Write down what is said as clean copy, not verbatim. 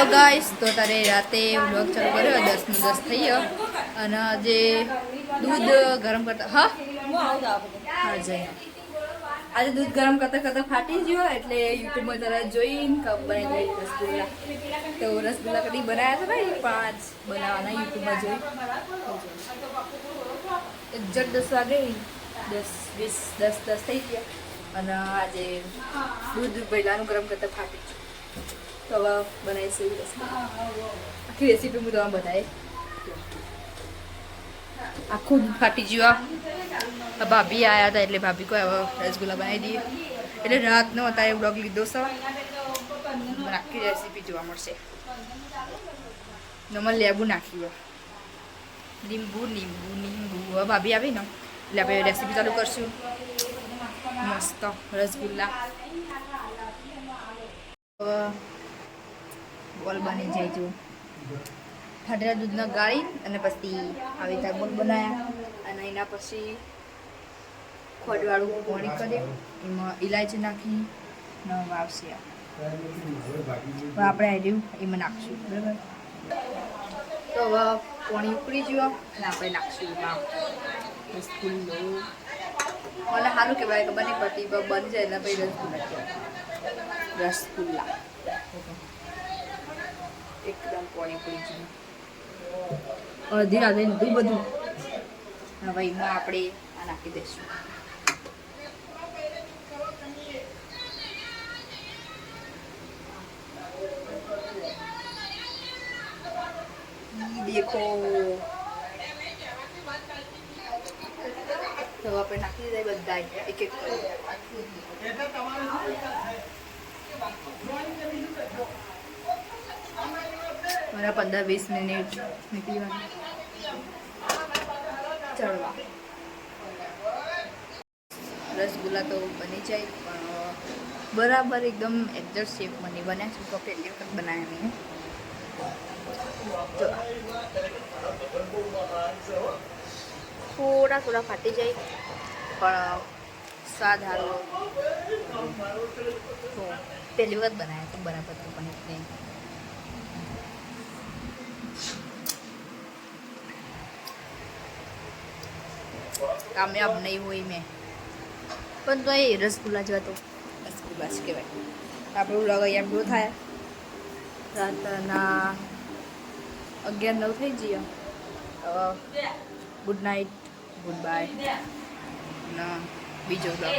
Hello guys, તો તારે રાતે વ્લોગ ચાલુ કર્યો 10 નું 10 થઈ ગયો અને આજે દૂધ ગરમ કરતા હા જઈ આજે દૂધ ગરમ કરતા કરતા ફાટી ગયો એટલે યુટ્યુબમાં જરા જોઈને કપ બનાવી દઈ રસગુલ્લા. તો રસગુલ્લા કદી બનાવ્યા હતા ને 5 બનાવવાના યુટ્યુબમાં જોઈ એક્ઝેક્ટ 10 વાગે 10 થઈ ગયા અને આજે દૂધ પહેલાનું ગરમ કરતા ફાટી ગયું. તો હવે બનાવીશું આખી રેસીપી હું તમને બતાવી. આખું દૂધ ફાટી ગયું. ભાભી આવ્યા હતા એટલે ભાભી કોઈ હવે રસગુલ્લા બનાવી દઈએ એટલે રાતનો અત્યારે બ્લોગ લીધો છે. આખી રેસીપી જોવા મળશે. નમર લેબુ નાખ્યું લીંબુ લીંબુ લીંબુ. હવે ભાભી આવી ને એટલે આપણે રેસીપી ચાલુ કરશું. મસ્ત રસગુલ્લા બોલ બની જાય જો ફાટેલા દૂધને ગાળી અને પછી આવી રીતે બોલ બનાવ્યા અને એના પછી ખોડવાળું પાણી કર્યું એમાં ઇલાયચી નાખી ને વાવશે આપણે આવ્યું એમાં નાખશું બરાબર. તો હવે પાણી ઉકળી ગયું અને આપણે નાખશું રસગુલ્લો. મને સારું કહેવાય કે બની પડતી બની જાય એટલે પછી રસગુલ્લા એકદમ પાણી ઉકળી ગયું. અડધી રાતે લીધું બધું. હવે એમાં આપણે આ નાખી દઈશું. દેખો તો આપણે નાખી દીધા બધા એક એક મારા 15-20 મિનિટ નીકળવાની ચડવા. રસગુલ્લા તો બની જાય પણ બરાબર એકદમ એક્ઝેક્ટ શેપ મને બન્યા છે. તો પહેલી વખત બનાવ્યા મેં થોડા થોડા ફાટી જાય પણ સ્વાદ સારો. તો પહેલી વખત બનાવ્યા તો બરાબર તો પણ એટલે કામયાબ નહીં હોય મેં પણ તો એ રસગુલ્લા જેવા તો રસગુલ્લા જ કહેવાય. આપણું લગ અહીંયા પૂરો થાય. રાતના 11-9 થઈ ગયા. Good night, good bye. બીજો બ્લોગ